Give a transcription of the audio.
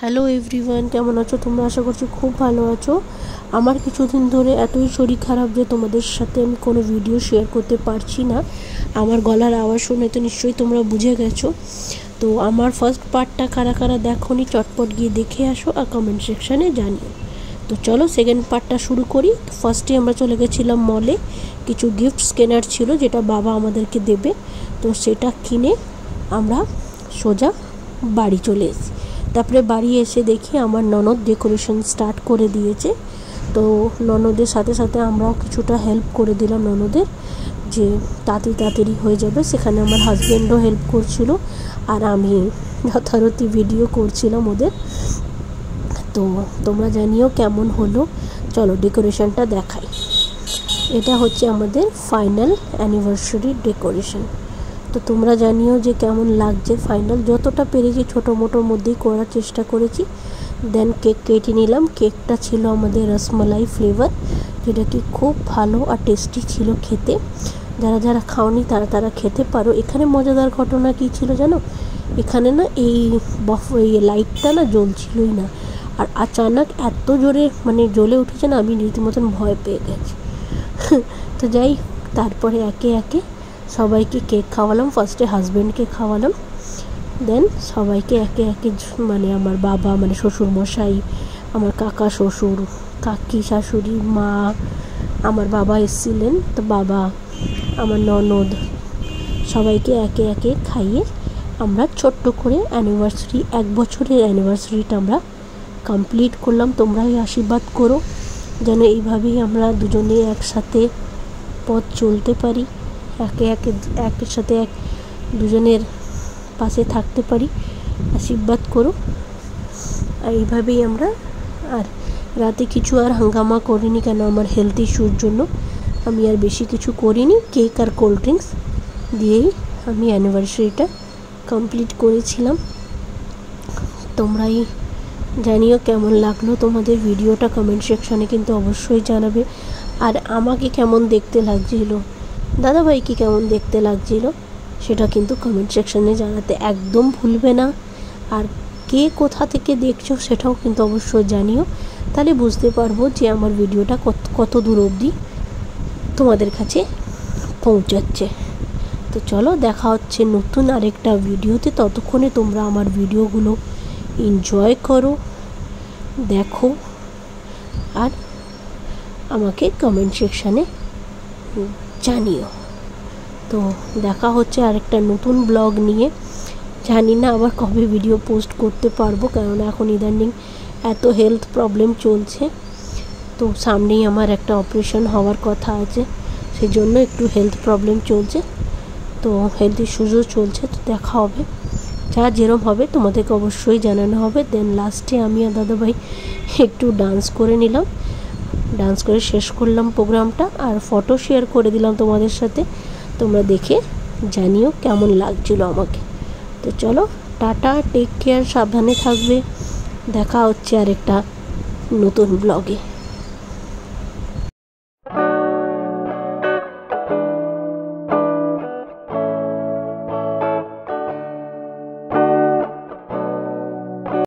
Hello everyone, কেমন আছো তোমরা? আশা করছি খুব ভালো আছো। আমার কিছুদিন ধরে এতই শরীর খারাপ যে তোমাদের সাথে আমি কোনো ভিডিও শেয়ার করতে পারছি না। আমার গলার আওয়াজ শুনে তো নিশ্চয়ই তোমরা বুঝে গেছো। তো আমার ফার্স্ট পার্টটা কারা কারা দেখোনি চটপট গিয়ে দেখে আসো আর কমেন্ট সেকশানে জানিও। তো চলো সেকেন্ড পার্টটা শুরু করি। ফার্স্টে আমরা চলে গেছিলাম মলে, কিছু গিফটস কেনার ছিল যেটা বাবা আমাদেরকে দেবে। তো সেটা কিনে আমরা সোজা বাড়ি চলে এসেছি। তারপরে বাড়ি এসে দেখি আমার ননদ ডেকোরেশন স্টার্ট করে দিয়েছে। তো ননদের সাথে সাথে আমরাও কিছুটা হেল্প করে দিলাম ননদের, যে তাড়াতাড়ি হয়ে যাবে। সেখানে আমার হাজব্যান্ডও হেল্প করছিল আর আমি যথারীতি ভিডিও করছিলাম ওদের। তো তোমরা জানিও কেমন হলো। চলো ডেকোরেশনটা দেখাই। এটা হচ্ছে আমাদের ফাইনাল অ্যানিভার্সারি ডেকোরেশন। তো তোমরা জানিও যে কেমন লাগছে। ফাইনাল যতটা পেরেছি ছোটো মোটোর মধ্যেই করার চেষ্টা করেছি। দেন কেক কেটে নিলাম। কেকটা ছিল আমাদের রসমালাই ফ্লেভার, যেটা কি খুব ভালো আর টেস্টি ছিল খেতে। যারা যারা খাওনি তারা খেতে পারো। এখানে মজাদার ঘটনা কী ছিল জানো? এখানে না এই লাইটটা না জ্বলছিলই না, আর আচানক এত জোরে জ্বলে উঠেছে না, আমি রীতিমতন ভয় পেয়ে গেছি। তো যাই, তারপরে একে একে সবাইকে কেক খাওয়ালাম। ফার্স্টে হাজব্যান্ডকে খাওয়ালাম, দেন সবাইকে একে একে আমার বাবা শ্বশুর মশাই, আমার কাকা শ্বশুর, কাকি শাশুড়ি, মা, আমার বাবা এসেছিলেন, তো বাবা, আমার ননদ, সবাইকে একে একে খাইয়ে আমরা ছোট্ট করে অ্যানিভার্সারি, 1 বছরের অ্যানিভার্সারিটা আমরা কমপ্লিট করলাম। তোমরাই আশীর্বাদ করো যেন এইভাবেই আমরা দুজনে একসাথে পথ চলতে পারি, একের সাথে দুজনের পাশে থাকতে পারি। আশীর্বাদ করো। আর এইভাবেই আমরা আর রাতে কিছু আর হাঙ্গামা করিনি, কেন আমার হেলথ ইস্যুর জন্য আমি আর বেশি কিছু করিনি। কেক আর কোল্ড ড্রিঙ্কস দিয়েই আমি অ্যানিভার্সারিটা কমপ্লিট করেছিলাম। তোমরাই জানিও কেমন লাগলো তোমাদের ভিডিওটা, কমেন্ট সেকশানে কিন্তু অবশ্যই জানাবে। আর আমাকে কেমন দেখতে লাগছিল, দাদাভাইকে কেমন দেখতে লাগছিল, সেটা কিন্তু কমেন্ট সেকশানে জানাতে একদম ভুলবে না। আর কে কোথা থেকে দেখছো সেটাও কিন্তু অবশ্যই জানিও, তাহলে বুঝতে পারবো যে আমার ভিডিওটা কত দূর অবধি তোমাদের কাছে পৌঁছাচ্ছে। তো চলো দেখা হচ্ছে নতুন আরেকটা ভিডিওতে। ততক্ষণে তোমরা আমার ভিডিওগুলো এনজয় করো, দেখো, আর আমাকে কমেন্ট সেকশানে জানিও। তো দেখা হচ্ছে আরেকটা নতুন ব্লগ নিয়ে। জানি না আবার কবে ভিডিও পোস্ট করতে পারবো, কারণ এখন ইদানিং এত হেলথ প্রবলেম চলছে। তো সামনেই আমার একটা অপারেশন হওয়ার কথা আছে, সেই জন্য একটু হেলথ প্রবলেম চলছে। তো হেলথ ইস্যুসও চলছে। তো দেখা হবে, যা যেরম হবে তোমাদেরকে অবশ্যই জানানো হবে। দেন লাস্টে আমি আর দাদাভাই একটু ডান্স করে নিলাম, ডান্স করে শেষ করলাম প্রোগ্রামটা, আর ফটো শেয়ার করে দিলাম তোমাদের সাথে। তোমরা দেখে জানিও কেমন লাগছিল আমাকে। তো চলো টাটা, টেক কেয়ার, সাবধানে থাকবে। দেখা হচ্ছে আরেকটা নতুন ব্লগে।